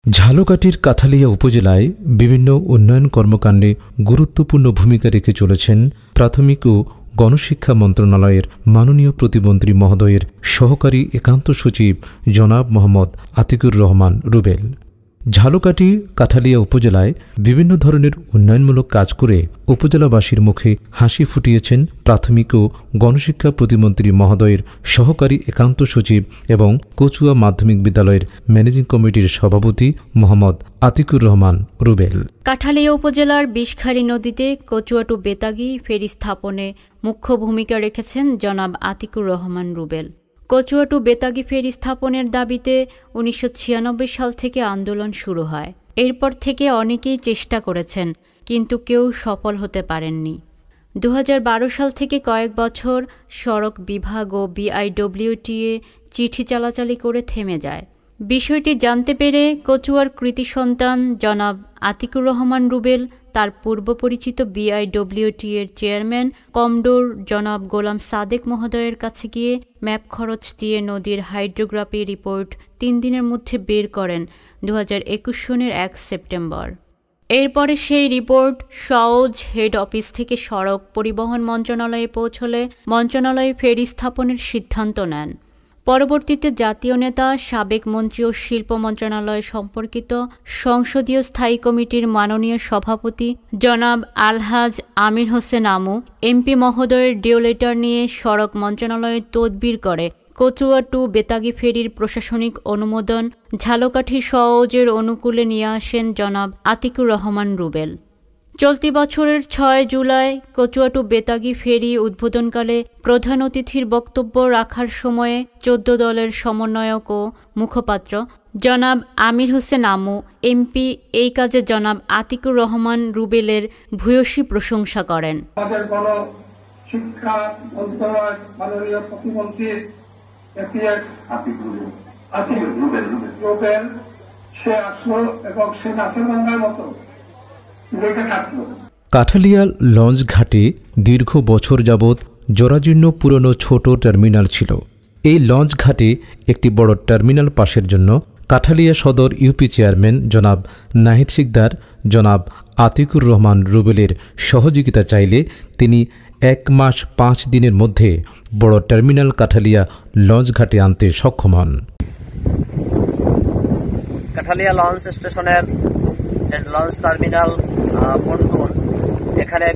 ঝালকাঠির কাঠালিয়া উপজেলায় বিভিন্ন উন্নয়ন কর্মকাণ্ডে গুরুত্বপূর্ণ ভূমিকা রেখে চলেছেন প্রাথমিক ও গণশিক্ষা মন্ত্রণালয়ের মাননীয় প্রতিমন্ত্রী মহোদয়ের সহকারী একান্ত সচিব জনাব মোহাম্মদ আতিকুর রহমান রুবেল। ঝালকাঠি কাঠালিয়া উপজেলায় বিভিন্ন ধরনের উন্নয়নমূলক কাজ করে উপজেলাবাসীর মুখে হাসি ফুটিয়েছেন প্রাথমিক ও গণশিক্ষা প্রতিমন্ত্রী মহোদয়ের সহকারী একান্ত সচিব এবং কচুয়া মাধ্যমিক বিদ্যালয়ের ম্যানেজিং কমিটির সভাপতি মোহাম্মদ আতিকুর রহমান রুবেল। কাঠালিয়া উপজেলার বিষখালী নদীতে কচুয়া টু বেতাগী ফেরি স্থাপনে মুখ্য ভূমিকা রেখেছেন জনাব আতিকুর রহমান রুবেল। কচুয়া টু বেতাগী ফেরি স্থাপনের দাবিতে ১৯৯৬ সাল থেকে আন্দোলন শুরু হয়। এরপর থেকে অনেকেই চেষ্টা করেছেন, কিন্তু কেউ সফল হতে পারেননি। ২০১২ সাল থেকে কয়েক বছর সড়ক বিভাগ ও বিআইডব্লিউটিএ চিঠি চালাচালি করে থেমে যায়। বিষয়টি জানতে পেরে কচুয়ার কৃতি সন্তান জনাব আতিকুর রহমান রুবেল তার পূর্ব পরিচিত বিআইডব্লিউটিএর চেয়ারম্যান কমডোর জনাব গোলাম সাদেক মহোদয়ের কাছে গিয়ে ম্যাপ খরচ দিয়ে নদীর হাইড্রোগ্রাফি রিপোর্ট ৩ দিনের মধ্যে বের করেন ২০২১ সনের ১ সেপ্টেম্বর। এরপরে সেই রিপোর্ট সওজ হেড অফিস থেকে সড়ক পরিবহন মন্ত্রণালয়ে পৌঁছলে মন্ত্রণালয়ে ফেরি স্থাপনের সিদ্ধান্ত নেন। পরবর্তীতে জাতীয় নেতা, সাবেক মন্ত্রী ও শিল্প মন্ত্রণালয় সম্পর্কিত সংসদীয় স্থায়ী কমিটির মাননীয় সভাপতি জনাব আলহাজ আমির হোসেন আমু এমপি মহোদয়ের ডিও লেটার নিয়ে সড়ক মন্ত্রণালয়ে তদবির করে কচুয়া টু বেতাগী ফেরির প্রশাসনিক অনুমোদন ঝালকাঠি সওজের অনুকূলে নিয়ে আসেন জনাব আতিকুর রহমান রুবেল। চলতি বছরের ৬ জুলাই কচুয়া টু বেতাগী ফেরি উদ্বোধনকালে প্রধান অতিথির বক্তব্য রাখার সময়ে ১৪ দলের সমন্বয়ক ও মুখপাত্র জনাব আমির হোসেন আমু এমপি এই কাজে জনাব আতিকুর রহমান রুবেলের ভূয়সী প্রশংসা করেন। আমাদের গণশিক্ষা মন্ত্রণালয়ের মাননীয় প্রতিমন্ত্রী এপিএস আতিকুর রুবেল সে আসলো এবং সে নাসিরগঞ্জের মতো কাঠালিয়া লঞ্চ ঘাটে দীর্ঘ বছর যাবৎ জরাজীর্ণ পুরনো ছোট টার্মিনাল ছিল। এই লঞ্চ ঘাটে একটি বড় টার্মিনাল পাশের জন্য কাঠালিয়া সদর ইউপি চেয়ারম্যান জনাব নাহিদ শিকদার জনাব আতিকুর রহমান রুবেলের সহযোগিতা চাইলে তিনি ১ মাস ৫ দিনের মধ্যে বড় টার্মিনাল কাঠালিয়া লঞ্চ ঘাটে আনতে সক্ষম হন। কাঠালিয়া লঞ্চ স্টেশনের যে লঞ্চ টার্মিনাল পন্টুন, এখানে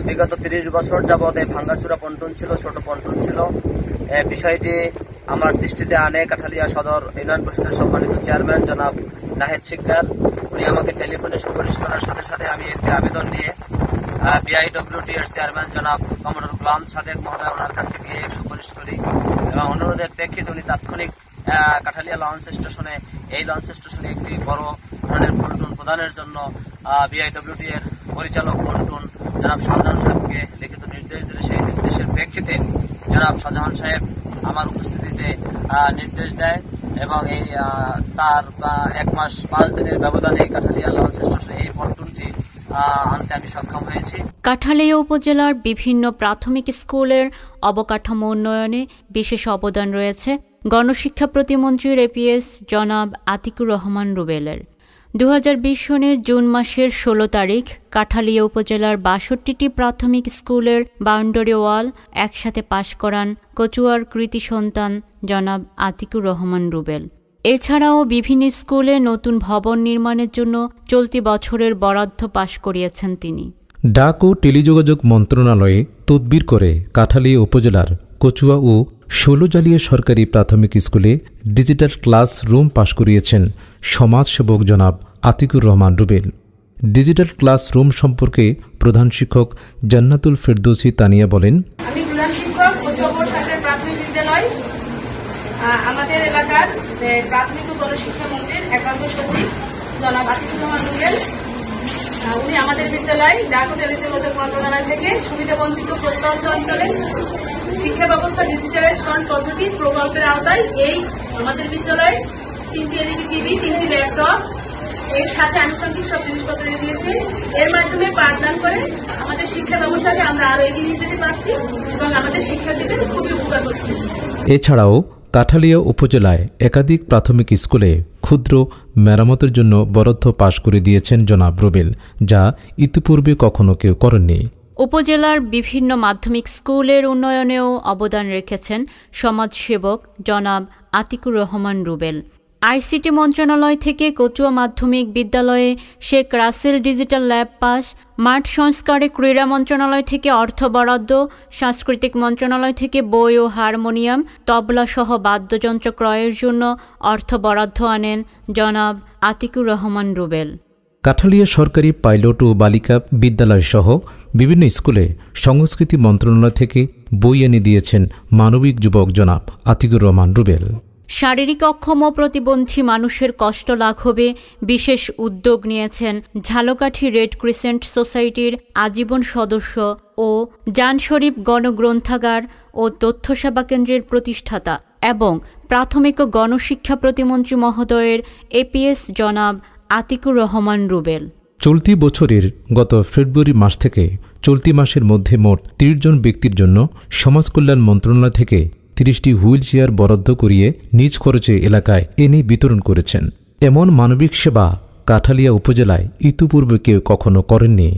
বিগত ৩০ বছর যাবৎ এই ভাঙ্গাচুরা পন্টুন ছিল, ছোট পন্টুন ছিল। বিষয়টি আমার দৃষ্টিতে আনে কাঠালিয়া সদর ইউনিয়ন পরিষদের সম্মানিত চেয়ারম্যান জনাব নাহিদ শিকদার। উনি আমাকে টেলিফোনে সুপারিশ করার সাথে সাথে আমি একটি আবেদন নিয়ে বিআইডব্লিউটি এর চেয়ারম্যান জনাব কমডোর গোলাম সাদেক মহোদয় ওনার কাছে গিয়ে সুপারিশ করি এবং অনুরোধের প্রেক্ষিতে উনি তাৎক্ষণিক কাঠালিয়া লঞ্চ স্টেশনে একটি বড় ধরনের পন্টুন প্রদানের জন্য বিআইডব্লিউটি এর পরিচালক পন্টুন জনাব শাহজাহান সাহেবকে লিখিত নির্দেশ দিলে সেই নির্দেশের প্রেক্ষিতে জনাব শাহজাহান সাহেব আমার উপস্থিতিতে নির্দেশ দেয় এবং এই তার ১ মাস ৫ দিনের ব্যবধানে কাঠালিয়া লঞ্চ স্টেশনে এই পন্টুনটি আনতে আমি সক্ষম হয়েছি। কাঠালিয়া উপজেলার বিভিন্ন প্রাথমিক স্কুলের অবকাঠামো উন্নয়নে বিশেষ অবদান রয়েছে গণশিক্ষা প্রতিমন্ত্রীর এপিএস জনাব আতিকুর রহমান রুবেলের। ২০২০ সনের জুন মাসের ১৬ তারিখ কাঠালিয়া উপজেলার ৬২টি প্রাথমিক স্কুলের বাউন্ডারি ওয়াল একসাথে পাশ করান কচুয়ার কৃতি সন্তান জনাব আতিকুর রহমান রুবেল। এছাড়াও বিভিন্ন স্কুলে নতুন ভবন নির্মাণের জন্য চলতি বছরের বরাদ্দ পাশ করিয়েছেন তিনি। ডাক ও টেলিযোগাযোগ মন্ত্রণালয়ে তদবির করে কাঠালিয়া উপজেলার কচুয়া ও ষোলজালিয়া সরকারি প্রাথমিক স্কুলে ডিজিটাল ক্লাস রুম পাশ করিয়েছেন সমাজসেবক জনাব Atikur Rahman Rubel. Digital classroom সম্পর্কে প্রধান শিক্ষক জান্নাতুল ফেরদৌসী তানিয়া বলেন, আমি প্রধান শিক্ষক কচুয়া সরকারি প্রাথমিক বিদ্যালয়, আমাদের এলাকার প্রাথমিক ও গণশিক্ষা মন্ত্রীর একান্ত সচিব জনাব আতিকুর রহমান রুবেল। উনি আমাদের বিদ্যালয় ডাক ও টেলিযোগাযোগ মন্ত্রণালয় থেকে সুবিধাবঞ্চিত প্রত্যন্ত অঞ্চলে শিক্ষা ব্যবস্থা ডিজিটালাইজেশন পদ্ধতি প্রকল্পের আওতায় এই আমাদের বিদ্যালয়ে 3টি এলইডি টিভি, 3টি ল্যাপটপ এর সাথে আনুষঙ্গিক সব জিনিসপত্র দিয়েছে। এর মাধ্যমে পাঠদান করে আমাদের শিক্ষা ব্যবস্থাকে আমরা আরো এগিয়ে নিয়ে যেতে পারছি এবং আমাদের শিক্ষার্থীদের খুবই উপকার হচ্ছে। এছাড়াও কাঠালিয়া উপজেলায় একাধিক প্রাথমিক স্কুলে খুব ক্ষুদ্র মেরামতের জন্য বরাদ্দ পাশ করে দিয়েছেন জনাব রুবেল, যা ইতিপূর্বে কখনো কেউ করেননি। উপজেলার বিভিন্ন মাধ্যমিক স্কুলের উন্নয়নেও অবদান রেখেছেন সমাজসেবক জনাব আতিকুর রহমান রুবেল। আইসিটি মন্ত্রণালয় থেকে কচুয়া মাধ্যমিক বিদ্যালয়ে শেখ রাসেল ডিজিটাল ল্যাব পাস, মাঠ সংস্কারে ক্রীড়া মন্ত্রণালয় থেকে অর্থ বরাদ্দ, সাংস্কৃতিক মন্ত্রণালয় থেকে বই ও হারমোনিয়াম, তবলাসহ বাদ্যযন্ত্র ক্রয়ের জন্য অর্থ বরাদ্দ আনেন জনাব আতিকুর রহমান রুবেল। কাঠালিয়া সরকারি পাইলট ও বালিকা বিদ্যালয় সহ বিভিন্ন স্কুলে সংস্কৃতি মন্ত্রণালয় থেকে বই এনে দিয়েছেন মানবিক যুবক জনাব আতিকুর রহমান রুবেল। শারীরিক অক্ষম ও প্রতিবন্ধী মানুষের কষ্ট লাঘবে বিশেষ উদ্যোগ নিয়েছেন ঝালকাঠি রেড ক্রিসেন্ট সোসাইটির আজীবন সদস্য ও জান শরীফ গণগ্রন্থাগার ও তথ্য সেবা কেন্দ্রের প্রতিষ্ঠাতা এবং প্রাথমিক ও গণশিক্ষা প্রতিমন্ত্রী মহোদয়ের এপিএস জনাব আতিকুর রহমান রুবেল। চলতি বছরের গত ফেব্রুয়ারি মাস থেকে চলতি মাসের মধ্যে মোট ৩০ জন ব্যক্তির জন্য সমাজ কল্যাণ মন্ত্রণালয় থেকে ৩০টি হুইল চেয়ার বরাদ্দ করিয়ে নিজ খরচে এলাকায় এনে বিতরণ করেছেন। এমন মানবিক সেবা কাঠালিয়া উপজেলায় ইতিপূর্বে কেউ কখনো করেননি।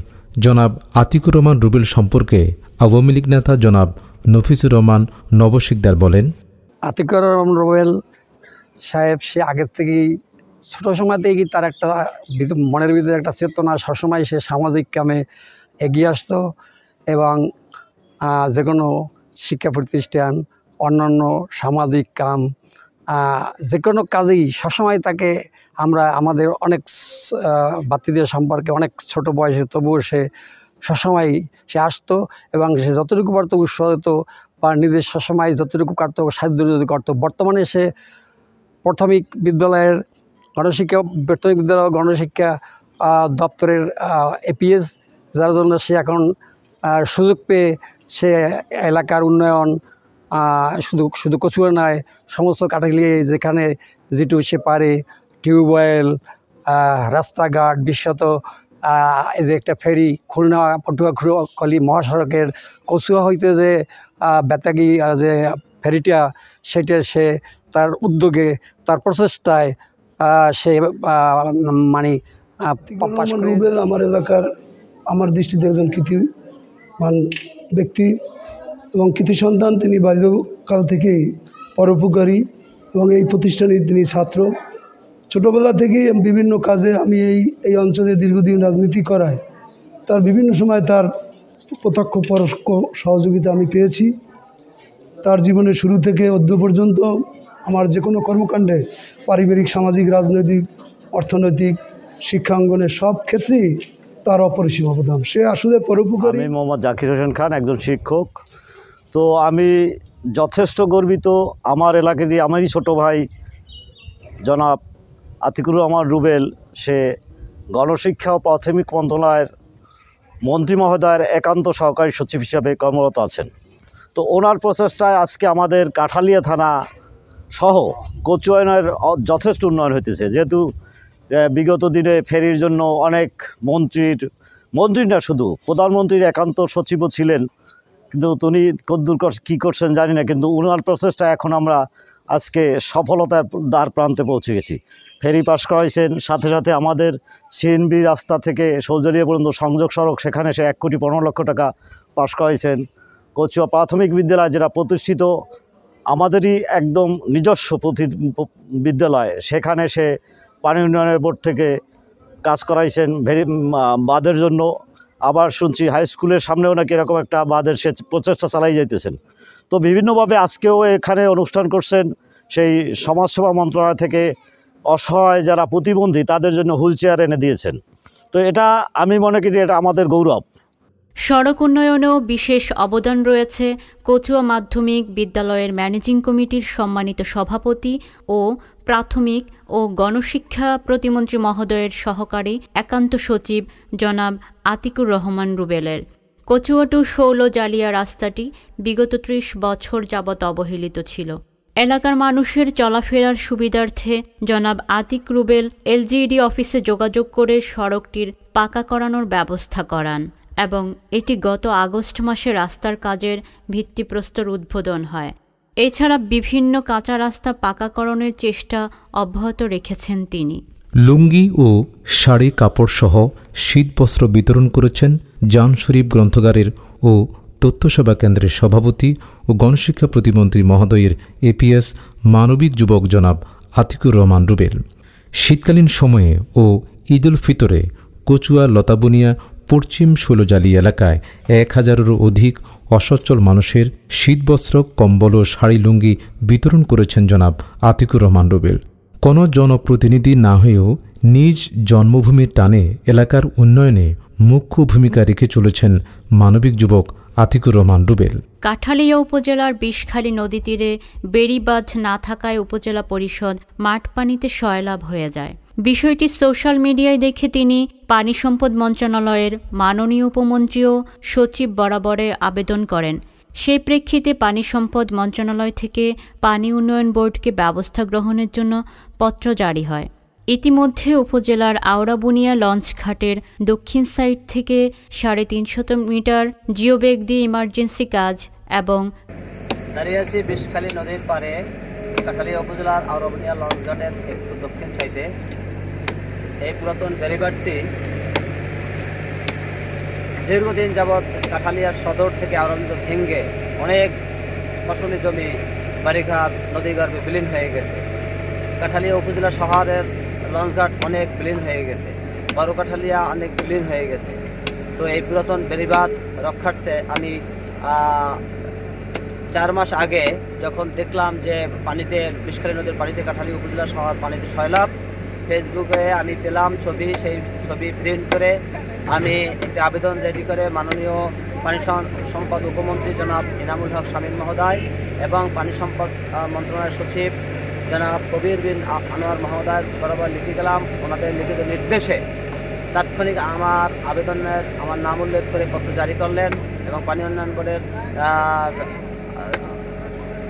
জনাব আতিকুর রহমান রুবেল সম্পর্কে আওয়ামী লীগ নেতা জনাব নফিসুর রহমান নবশিকদার বলেন, আতিকুর রহমান রুবেল সাহেব সে আগের থেকেই ছোটো সময় থেকেই তার একটা মনের ভিতরে একটা চেতনা, সবসময় সে সামাজিক কামে এগিয়ে আসতো এবং যে কোনো শিক্ষা প্রতিষ্ঠান, অন্যান্য সামাজিক কাম, যে কোনো কাজেই সবসময় তাকে আমরা আমাদের অনেক বাচ্চাদের সম্পর্কে অনেক ছোট বয়সে তবুও সে সবসময় সে আসতো এবং সে যতটুকু পারত উৎসাহ দিত বা নিজের সবসময় যতটুকু কাটতো সাহায্য করতো। বর্তমানে সে প্রাথমিক বিদ্যালয়ের গণশিক্ষা দপ্তরের এপিএস, যার জন্য সে এখন সুযোগ পেয়ে সে এলাকার উন্নয়ন শুধু কচুয়া নয়, সমস্ত কাটাগলিয়ে যেখানে যেটু সে পারে, টিউবওয়েল, রাস্তাঘাট, বিশেষত এই যে একটা ফেরি খুলনা পটুয়াখালী মহাসড়কের কচুয়া হইতে যে বেতাগী যে ফেরিটা, সেটা সে তার উদ্যোগে, তার প্রচেষ্টায় সে মানে রুবেল আমার এলাকার, আমার দৃষ্টিতে একজন কৃতিমান ব্যক্তি এবং কৃতি সন্তান। তিনি বাল্যকাল থেকেই পরোপকারী এবং এই প্রতিষ্ঠানে তিনি ছাত্র। ছোটোবেলা থেকেই বিভিন্ন কাজে আমি এই অঞ্চলে দীর্ঘদিন রাজনীতি করায় তার বিভিন্ন সময় তার প্রত্যক্ষ পরোক্ষ সহযোগিতা আমি পেয়েছি। তার জীবনের শুরু থেকে অদ্য পর্যন্ত আমার যে কোনো কর্মকাণ্ডে পারিবারিক, সামাজিক, রাজনৈতিক, অর্থনৈতিক, শিক্ষাঙ্গনের সব ক্ষেত্রেই তার অপরিসীম অবদান। সে আসলে পরোপকারী। আমি মোহাম্মদ জাকির হোসেন খান, একজন শিক্ষক। তো আমি যথেষ্ট গর্বিত আমার এলাকায় যে আমারই ছোট ভাই জনাব আতিকুর রহমান রুবেল, সে গণশিক্ষা ও প্রাথমিক মন্ত্রণালয়ের মন্ত্রী মহোদয়ের একান্ত সহকারী সচিব হিসাবে কর্মরত আছেন। তো ওনার প্রচেষ্টায় আজকে আমাদের কাঠালিয়া থানা সহ কচুয়ানের যথেষ্ট উন্নয়ন হইতেছে। যেহেতু বিগত দিনে ফেরির জন্য অনেক মন্ত্রী না শুধু প্রধানমন্ত্রীর একান্ত সচিবও ছিলেন, কিন্তু উনি কদ্দূর কী করছেন জানি না, কিন্তু ওনার প্রচেষ্টা এখন আমরা আজকে সফলতার দ্বার প্রান্তে পৌঁছে গেছি। ফেরি পাস করাইছেন, সাথে সাথে আমাদের সিএনবি রাস্তা থেকে শৌচালয় পর্যন্ত সংযোগ সড়ক, সেখানে সে 1,15,00,000 টাকা পাস করাইছেন। কচুয়া প্রাথমিক বিদ্যালয় যেটা প্রতিষ্ঠিত আমাদেরই একদম নিজস্ব বিদ্যালয়, সেখানে সে পানি উন্নয়নের বোর্ড থেকে কাজ করাইছেন বাঁধের জন্য। আবার শুনছি হাই স্কুলের সামনেও নাকি এরকম একটা বাঁধের সে প্রচেষ্টা চালাই যাইতেছেন। তো বিভিন্নভাবে আজকেও এখানে অনুষ্ঠান করছেন। সেই সমাজসেবা মন্ত্রণালয় থেকে অসহায় যারা প্রতিবন্ধী তাদের জন্য হুইল চেয়ার এনে দিয়েছেন। তো এটা আমি মনে করি এটা আমাদের গৌরব। সড়ক উন্নয়নেও বিশেষ অবদান রয়েছে কচুয়া মাধ্যমিক বিদ্যালয়ের ম্যানেজিং কমিটির সম্মানিত সভাপতি ও প্রাথমিক ও গণশিক্ষা প্রতিমন্ত্রী মহোদয়ের সহকারী একান্ত সচিব জনাব আতিকুর রহমান রুবেলের। কচুয়া টু শৌলজালিয়া রাস্তাটি বিগত 30 বছর যাবৎ অবহেলিত ছিল। এলাকার মানুষের চলাফেরার সুবিধার্থে জনাব আতিক রুবেল এলজিইডি অফিসে যোগাযোগ করে সড়কটির পাকা করানোর ব্যবস্থা করান এবং এটি গত আগস্ট মাসে রাস্তার কাজের ভিত্তিপ্রস্তর উদ্বোধন হয়। এছাড়া বিভিন্ন কাঁচা রাস্তা পাকাকরণের চেষ্টা অব্যাহত রেখেছেন তিনি। লুঙ্গি ও শাড়ি কাপড়সহ শীতবস্ত্র বিতরণ করেছেন জান শরীফ গ্রন্থাগারের ও তথ্যসেবা কেন্দ্রের সভাপতি ও গণশিক্ষা প্রতিমন্ত্রী মহোদয়ের এপিএস মানবিক যুবক জনাব আতিকুর রহমান রুবেল। শীতকালীন সময়ে ও ঈদ উল ফিতরে কচুয়া লতাবনিয়া পশ্চিম ষোলজালি এলাকায় 1000-এরও অধিক অসচ্ছল মানুষের শীতবস্ত্র, কম্বল ও শাড়ি লুঙ্গি বিতরণ করেছেন জনাব আতিকুর রহমান রুবেল। কোনো জনপ্রতিনিধি না হয়েও নিজ জন্মভূমির টানে এলাকার উন্নয়নে মুখ্য ভূমিকা রেখে চলেছেন মানবিক যুবক আতিকুর রহমান রুবেল। কাঠালিয়া উপজেলার বিষখালী নদী তীরে বেড়িবাঁধ না থাকায় উপজেলা পরিষদ মাঠ পানিতে সয়লাভ হয়ে যায়। বিষয়টি সোশ্যাল মিডিয়ায় দেখে তিনি পানি সম্পদ মন্ত্রণালয়ের মাননীয় উপমন্ত্রী ও সচিব বরাবরে আবেদন করেন। সেই প্রেক্ষিতে পানি সম্পদ মন্ত্রণালয় থেকে পানি উন্নয়ন বোর্ডকে ব্যবস্থা গ্রহণের জন্য পত্র জারি হয়। ইতিমধ্যে উপজেলার আওড়াবুনিয়া লঞ্চঘাটের দক্ষিণ সাইড থেকে 350 মিটার জিওব্যাগ দিয়ে ইমার্জেন্সি কাজ এবং দাঁড়িয়ে আছি বিষখালী নদীর পারে কাঠালিয়া উপজেলার আওড়াবুনিয়া লঞ্চঘাটের একটু দক্ষিণ সাইডে। এই পুরাতন ব্যারিবারটি দীর্ঘদিন যাবৎ কাঠালিয়ার সদর থেকে আওড়াবুনিয়া ভেঙে অনেক ফসলি জমি, বাড়িঘাট, নদীগর্ভে বিলীন হয়ে গেছে। কাঠালিয়া উপজেলা শহরের লঞ্চঘাট অনেক বিলীন হয়ে গেছে, বড় কাঠালিয়া অনেক বিলীন হয়ে গেছে। তো এই পুরাতন বেড়িবাঁধ রক্ষার্থে আমি 4 মাস আগে যখন দেখলাম যে পানিতে বিষখালী নদীর পানিতে কাঠালিয়া উপজেলা শহর পানিতে সয়লাভ, ফেসবুকে আমি পেলাম ছবি। সেই ছবি প্রিন্ট করে আমি একটি আবেদন রেডি করে মাননীয় পানি সম্পদ উপমন্ত্রী জনাব ইনামুল হক শামীম মহোদয় এবং পানি সম্পদ মন্ত্রণালয়ের সচিব জনাব কবির বিন আনোয়ার মহোদয় বরাবর লিখে গেলাম। ওনাদের লিখিত নির্দেশে তাৎক্ষণিক আমার নাম উল্লেখ করে পত্র জারি করলেন এবং পানি উন্নয়ন বোর্ডের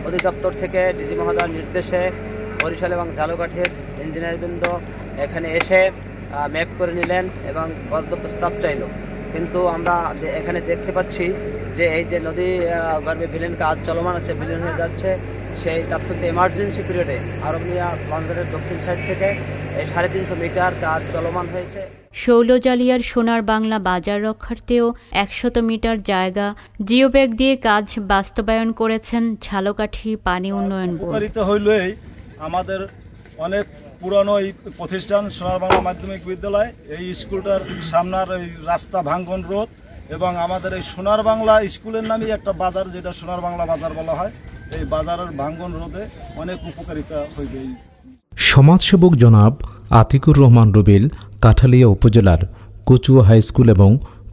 অধিদপ্তর থেকে ডিজি মহোদয়ের নির্দেশে বরিশাল এবং ঝালকাঠির ইঞ্জিনিয়ারবৃন্দ এখানে এসে ম্যাপ করে নিলেন এবং বরাদ্দ প্রস্তাব চাইল। কিন্তু আমরা এখানে দেখতে পাচ্ছি যে এই যে নদী গর্ভে বিলীন কাজ চলমান আছে, বিলীন হয়ে যাচ্ছে। সেই তাৎক্ষণিক এমার্জেন্সি পিরিয়ডে আওড়াবুনিয়া লঞ্চঘাটের দক্ষিণ সাইড থেকে এই 350 মিটার কাজ চলমান হয়েছে। শৌলজালিয়ার সোনার বাংলা বাজার রক্ষার্থেও 100 মিটার জায়গা জিওব্যাগ দিয়ে কাজ বাস্তবায়ন করেছেন ঝালকাঠি পানি উন্নয়ন বোর্ড। হইলেই আমাদের অনেক পুরানো এই প্রতিষ্ঠান সোনার বাংলা মাধ্যমিক বিদ্যালয়, এই স্কুলটার সামনার এই রাস্তা ভাঙ্গন রোড এবং আমাদের এই সোনার বাংলা স্কুলের নামে একটা বাজার, যেটা সোনার বাংলা বাজার বলা হয়, এই বাজারের ভাঙ্গন রোধে অনেক উপকারিতা হইবে। সমাজসেবক জনাব আতিকুর রহমান রুবেল কাঠালিয়া উপজেলার কচুয়া হাই স্কুল এবং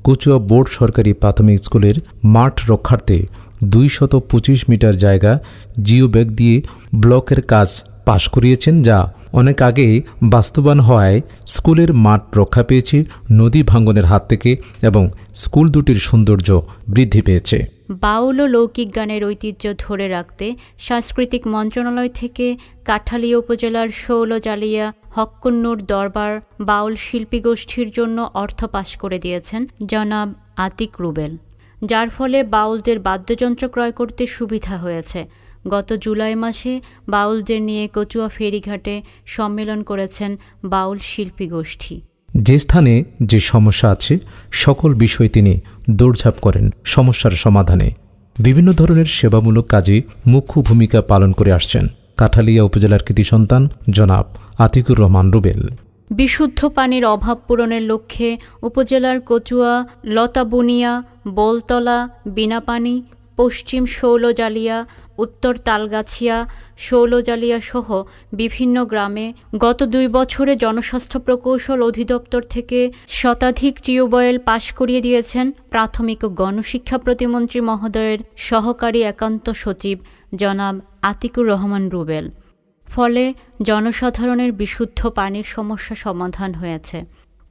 কচুয়া বোর্ড সরকারি প্রাথমিক স্কুলের মাঠ রক্ষার্থে 225 মিটার জায়গা জিওব্যাগ দিয়ে ব্লকের কাজ পাশ করিয়েছেন, যা অনেক আগে বাস্তবায়ন হওয়ায় স্কুলের মাঠ রক্ষা পেয়েছে নদী ভাঙ্গনের হাত থেকে এবং স্কুল দুটির সৌন্দর্য বৃদ্ধি পেয়েছে। বাউল ও লৌকিক গানের ঐতিহ্য ধরে রাখতে সাংস্কৃতিক মন্ত্রণালয় থেকে কাঠালিয়া উপজেলার শৌলজালিয়া হক্কুন্নুর দরবার বাউল শিল্পী গোষ্ঠীর জন্য অর্থ পাস করে দিয়েছেন জনাব আতিক রুবেল, যার ফলে বাউলদের বাদ্যযন্ত্র ক্রয় করতে সুবিধা হয়েছে। গত জুলাই মাসে বাউলদের নিয়ে কচুয়া ফেরিঘাটে সম্মেলন করেছেন বাউল শিল্পী গোষ্ঠী। যে স্থানে যে সমস্যা আছে সকল বিষয় তিনি দৌড়ঝাঁপ করেন সমস্যার সমাধানে। বিভিন্ন ধরনের সেবামূলক কাজে মুখ্য ভূমিকা পালন করে আসছেন কাঠালিয়া উপজেলার কৃতি সন্তান জনাব আতিকুর রহমান রুবেল। বিশুদ্ধ পানির অভাব পূরণের লক্ষ্যে উপজেলার কচুয়া, লতাবুনিয়া, বোলতলা, বিনাপানি, পশ্চিম শৌলজালিয়া, উত্তর তালগাছিয়া, শৌলজালিয়া সহ বিভিন্ন গ্রামে গত 2 বছরে জনস্বাস্থ্য প্রকৌশল অধিদপ্তর থেকে শতাধিক টিউবওয়েল পাশ করিয়ে দিয়েছেন প্রাথমিক ও গণশিক্ষা প্রতিমন্ত্রী মহোদয়ের সহকারী একান্ত সচিব জনাব আতিকুর রহমান রুবেল। ফলে জনসাধারণের বিশুদ্ধ পানির সমস্যা সমাধান হয়েছে।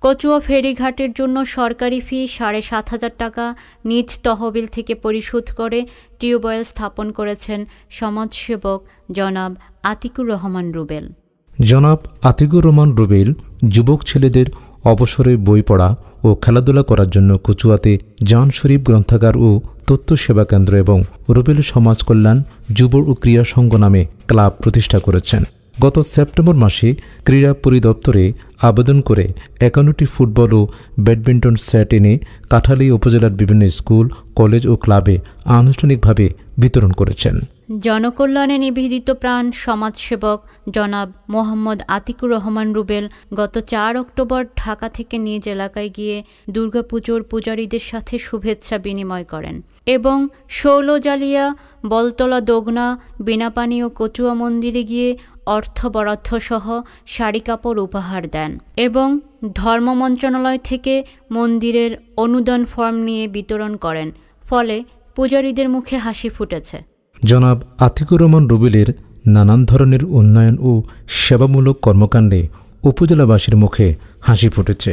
কচুয়া ফেরিঘাটের জন্য সরকারি ফি 7,500 টাকা নিজ তহবিল থেকে পরিশোধ করে টিউবওয়েল স্থাপন করেছেন সমাজসেবক জনাব আতিকুর রহমান রুবেল। জনাব আতিকুর রহমান রুবেল যুবক ছেলেদের অবসরে বই পড়া ও খেলাধুলা করার জন্য কচুয়াতে জান শরীফ গ্রন্থাগার ও তথ্য সেবা কেন্দ্র এবং রুবেল সমাজ কল্যাণ যুব ও ক্রীড়া সংঘ নামে ক্লাব প্রতিষ্ঠা করেছেন। গত সেপ্টেম্বর মাসে ক্রীড়া পরিদপ্তরে আবেদন করে 51টি ফুটবল ও ব্যাডমিন্টন সেট এনে কাঠালিয়া উপজেলার বিভিন্ন স্কুল, কলেজ ও ক্লাবে আনুষ্ঠানিকভাবে বিতরণ করেছেন। জনকল্যাণে নিবেদিত প্রাণ সমাজসেবক জনাব মোহাম্মদ আতিকুর রহমান রুবেল গত 4 অক্টোবর ঢাকা থেকে নিজ এলাকায় গিয়ে দুর্গাপুজোর পূজারীদের সাথে শুভেচ্ছা বিনিময় করেন এবং শৌলজালিয়া, বলতলা, দোগনা, বিনাপানি ও কচুয়া মন্দিরে গিয়ে অর্থ বরাদ্দ সহ শাড়ি কাপড় উপহার দেন এবং ধর্ম মন্ত্রণালয় থেকে মন্দিরের অনুদান ফর্ম নিয়ে বিতরণ করেন। ফলে পূজারীদের মুখে হাসি ফুটেছে। জনাব আতিকুর রহমান রুবেলের নানান ধরনের উন্নয়ন ও সেবামূলক কর্মকাণ্ডে উপজেলাবাসীর মুখে হাসি ফুটেছে।